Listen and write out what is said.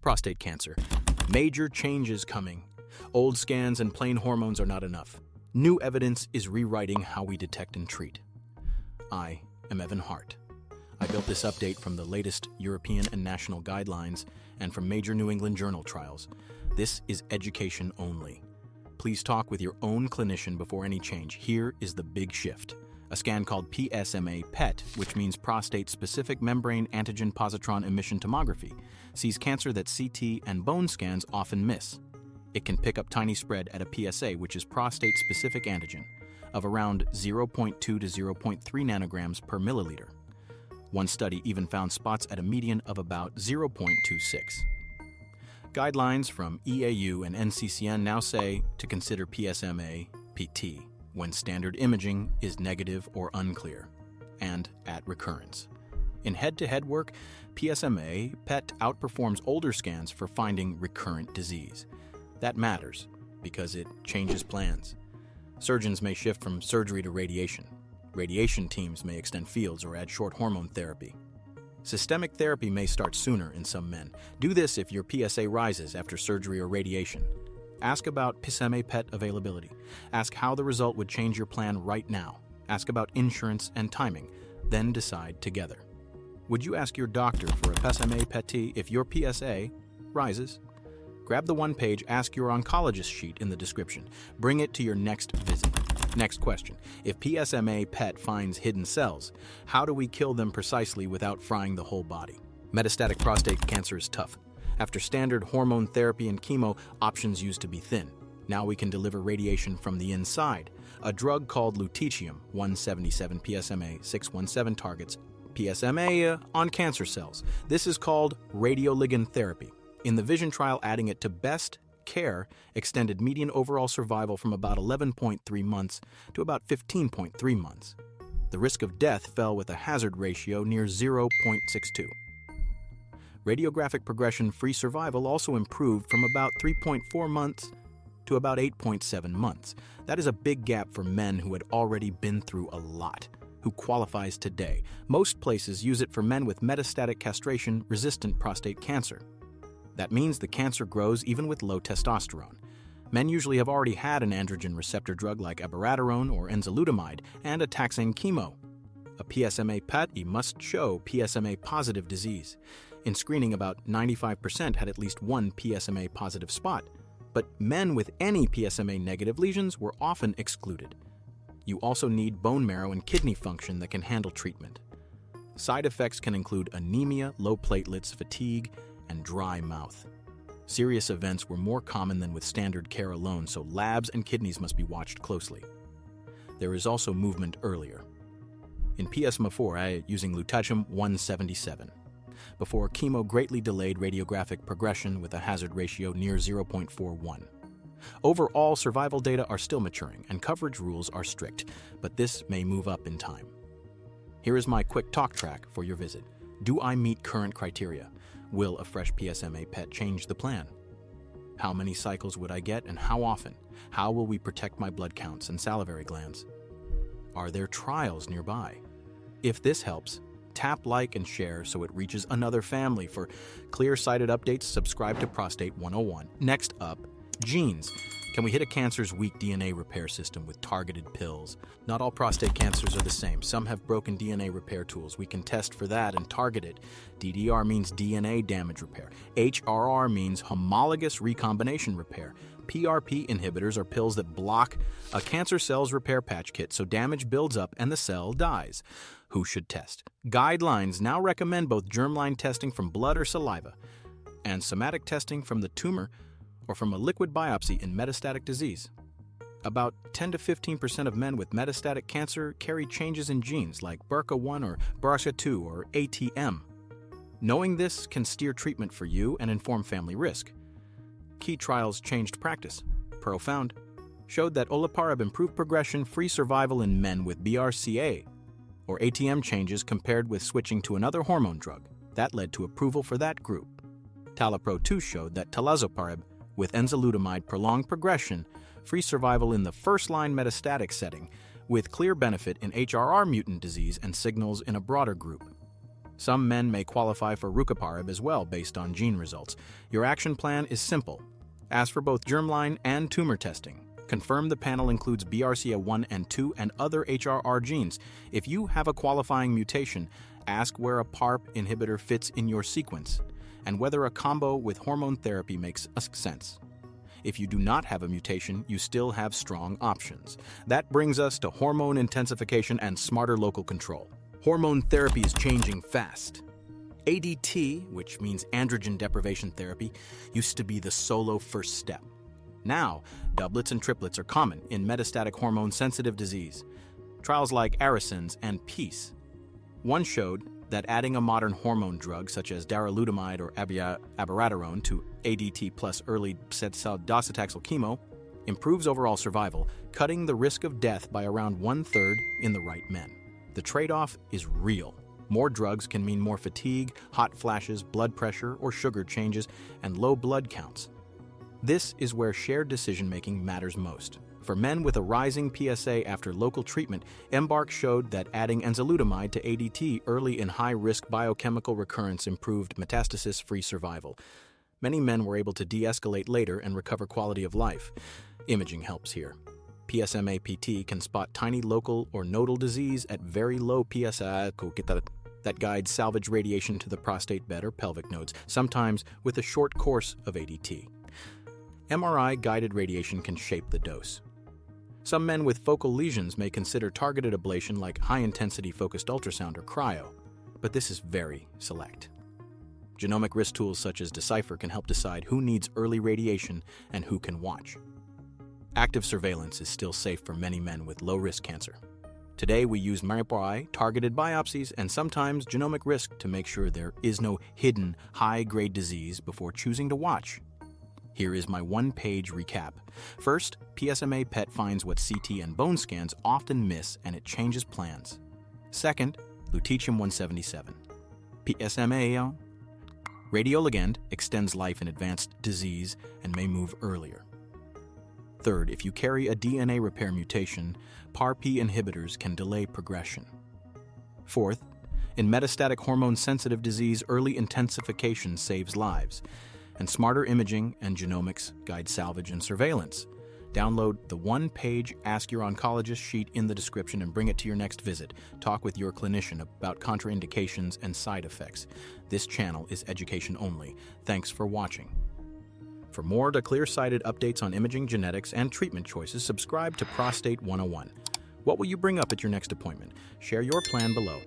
Prostate cancer. Major changes coming. Old scans and plain hormones are not enough. New evidence is rewriting how we detect and treat. I am Evan Hart. I built this update from the latest European and national guidelines and from major New England Journal trials. This is education only. Please talk with your own clinician before any change. Here is the big shift. A scan called PSMA PET, which means prostate-specific membrane antigen positron emission tomography, sees cancer that CT and bone scans often miss. It can pick up tiny spread at a PSA, which is prostate-specific antigen, of around 0.2 to 0.3 nanograms per milliliter. One study even found spots at a median of about 0.26. Guidelines from EAU and NCCN now say to consider PSMA PET when standard imaging is negative or unclear, and at recurrence. In head-to-head work, PSMA PET outperforms older scans for finding recurrent disease. That matters because it changes plans. Surgeons may shift from surgery to radiation. Radiation teams may extend fields or add short hormone therapy. Systemic therapy may start sooner in some men. Do this if your PSA rises after surgery or radiation. Ask about PSMA PET availability. Ask how the result would change your plan right now. Ask about insurance and timing. Then decide together. Would you ask your doctor for a PSMA PET if your PSA rises? Grab the one-page Ask Your Oncologist sheet in the description. Bring it to your next visit. Next question. If PSMA PET finds hidden cells, how do we kill them precisely without frying the whole body? Metastatic prostate cancer is tough. After standard hormone therapy and chemo, options used to be thin. Now we can deliver radiation from the inside. A drug called Lu-177 PSMA 617 targets PSMA on cancer cells. This is called Radioligand Therapy. In the VISION trial, adding it to best care extended median overall survival from about 11.3 months to about 15.3 months. The risk of death fell with a hazard ratio near 0.62. Radiographic progression-free survival also improved from about 3.4 months to about 8.7 months. That is a big gap for men who had already been through a lot. Who qualifies today? Most places use it for men with metastatic castration-resistant prostate cancer. That means the cancer grows even with low testosterone. Men usually have already had an androgen receptor drug like abiraterone or enzalutamide and a taxane chemo. A PSMA PET must show PSMA-positive disease. In screening, about 95% had at least one PSMA-positive spot, but men with any PSMA-negative lesions were often excluded. You also need bone marrow and kidney function that can handle treatment. Side effects can include anemia, low platelets, fatigue, and dry mouth. Serious events were more common than with standard care alone, so labs and kidneys must be watched closely. There is also movement earlier. In PSMAfore, using Lu-177. Before chemo greatly delayed radiographic progression with a hazard ratio near 0.41. Overall, survival data are still maturing and coverage rules are strict, but this may move up in time. Here is my quick talk track for your visit. Do I meet current criteria? Will a fresh PSMA PET change the plan? How many cycles would I get and how often? How will we protect my blood counts and salivary glands? Are there trials nearby? If this helps, tap like and share so it reaches another family. For clear-sighted updates, subscribe to Prostate 101. Next up, genes. Can we hit a cancer's weak DNA repair system with targeted pills? Not all prostate cancers are the same. Some have broken DNA repair tools. We can test for that and target it. DDR means DNA damage repair. HRR means homologous recombination repair. PRP inhibitors are pills that block a cancer cell's repair patch kit so damage builds up and the cell dies. Who should test? Guidelines now recommend both germline testing from blood or saliva and somatic testing from the tumor or from a liquid biopsy in metastatic disease. About 10 to 15% of men with metastatic cancer carry changes in genes like BRCA1 or BRCA2 or ATM. Knowing this can steer treatment for you and inform family risk. Key trials changed practice. Profound. Showed that Olaparib improved progression-free survival in men with BRCA or ATM changes compared with switching to another hormone drug. That led to approval for that group. TALAPRO-2 showed that talazoparib with enzalutamide prolonged progression-free survival in the first-line metastatic setting with clear benefit in HRR mutant disease and signals in a broader group. Some men may qualify for rucaparib as well based on gene results. Your action plan is simple. Ask for both germline and tumor testing. Confirm the panel includes BRCA1 and 2 and other HRR genes. If you have a qualifying mutation, ask where a PARP inhibitor fits in your sequence and whether a combo with hormone therapy makes sense. If you do not have a mutation, you still have strong options. That brings us to hormone intensification and smarter local control. Hormone therapy is changing fast. ADT, which means androgen deprivation therapy, used to be the solo first step. Now, doublets and triplets are common in metastatic hormone-sensitive disease. Trials like ARASENS and PEACE. One showed that adding a modern hormone drug such as darolutamide or abiraterone to ADT plus early docetaxel chemo improves overall survival, cutting the risk of death by around 1/3 in the right men. The trade-off is real. More drugs can mean more fatigue, hot flashes, blood pressure or sugar changes, and low blood counts. This is where shared decision-making matters most. For men with a rising PSA after local treatment, EMBARK showed that adding enzalutamide to ADT early in high-risk biochemical recurrence improved metastasis-free survival. Many men were able to de-escalate later and recover quality of life. Imaging helps here. PSMA PET can spot tiny local or nodal disease at very low PSA that guides salvage radiation to the prostate bed or pelvic nodes, sometimes with a short course of ADT. MRI-guided radiation can shape the dose. Some men with focal lesions may consider targeted ablation like high-intensity focused ultrasound or cryo, but this is very select. Genomic risk tools such as Decipher can help decide who needs early radiation and who can watch. Active surveillance is still safe for many men with low-risk cancer. Today, we use MRI, targeted biopsies, and sometimes genomic risk to make sure there is no hidden, high-grade disease before choosing to watch. Here is my one-page recap. First, PSMA PET finds what CT and bone scans often miss, and it changes plans. Second, Lutetium-177. PSMA Radioligand extends life in advanced disease and may move earlier. Third, if you carry a DNA repair mutation, PARP inhibitors can delay progression. Fourth, in metastatic hormone-sensitive disease, early intensification saves lives. And smarter imaging and genomics guide salvage and surveillance. Download the one-page Ask Your Oncologist sheet in the description and bring it to your next visit. Talk with your clinician about contraindications and side effects. This channel is education only. Thanks for watching. For more clear-sighted updates on imaging, genetics, and treatment choices, subscribe to Prostate 101. What will you bring up at your next appointment? Share your plan below.